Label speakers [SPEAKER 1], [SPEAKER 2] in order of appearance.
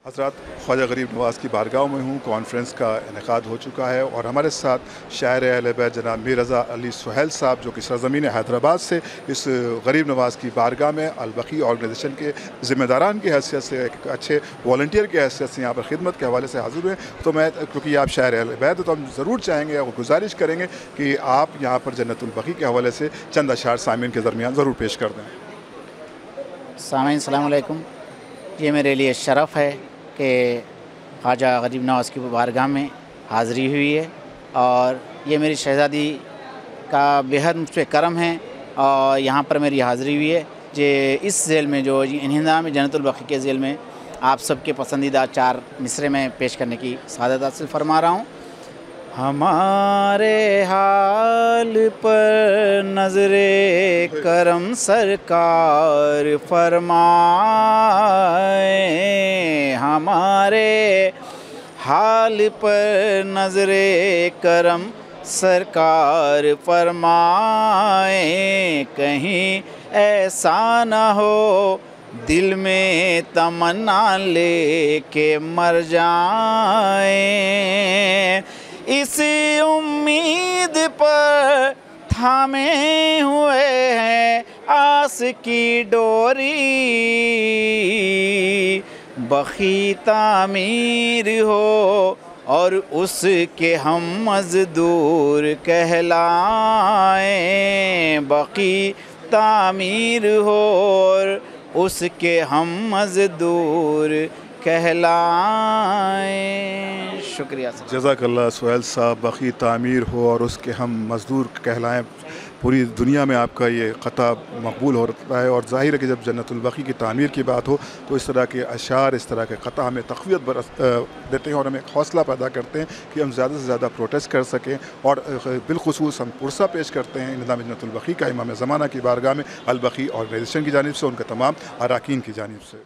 [SPEAKER 1] हज़रात ख्वाजा गरीब नवाज़ की बारगाह में हूँ। कॉन्फ्रेंस का इनेकाद हो चुका है और हमारे साथ शायर अहले बैत जनाब मीर रज़ा अली सुहैल साहब, जो कि सरज़मीन हैदराबाद से इस गरीब नवाज़ की बारगाह में अल-बक़ी ऑर्गेनाइजेशन के ज़िम्मेदारान की हैसियत से, एक अच्छे वॉलंटियर की हैसियत से यहाँ पर खिदमत के हवाले से हाज़िर हुए। तो मैं, क्योंकि आप शायर अहले बैत हैं, तो हम ज़रूर चाहेंगे और गुजारिश करेंगे कि आप यहाँ पर जन्नतुल बक़ी के हवाले से चंद अशार सामीन के दरमियान ज़रूर पेश कर दें।
[SPEAKER 2] सामीन अस्सलाम वालेकुम। ये मेरे लिए शरफ़ है कि ख्वाजा गरीब नवाज़ की बारगाह में हाज़िरी हुई है और ये मेरी शहज़ादी का बेहद मुझ पर करम है और यहाँ पर मेरी हाज़िरी हुई है। जे इस ज़ेल में जो इंहिदाम जन्नतुल बक़ी के ज़ेल में आप सबके पसंदीदा 4 मिसरे में पेश करने की सआदत हासिल फरमा रहा हूँ। हमारे हाल पर नज़रे करम सरकार फरमाए, हमारे हाल पर नज़रे करम सरकार फरमाए, कहीं ऐसा न हो दिल में तमन्ना लेके मर जाए, इसी उम्मीद पर थामे हुए हैं आस की डोरी, बख़ी तामीर हो और उसके हम मज़दूर कहलाएं, बक़ी तामीर हो और उसके हम मज़दूर कहलाएं। शुक्रिया सर।
[SPEAKER 1] जज़ाकल्लाह सुहैल साहब। बक़ी तामीर हो और उसके हम मज़दूर कहलाएँ। पूरी दुनिया में आपका ये ख़ता मकबूल होता है और ज़ाहिर है कि जब जन्नतुल बक़ी की तामीर की बात हो तो इस तरह के अशार, इस तरह के ख़ता हमें तक़वियत देते हैं और हमें हौसला पैदा करते हैं कि हम ज़्यादा से ज़्यादा प्रोटेस्ट कर सकें। और बिलख़ुसूस हम पुरसा पेश करते हैं निज़ाम जन्नतुल बक़ी का इमाम ज़माना की बारगाह में अल-बक़ी ऑर्गेनाइजेशन की जानिब से, उनके तमाम अरकान की जानिब से।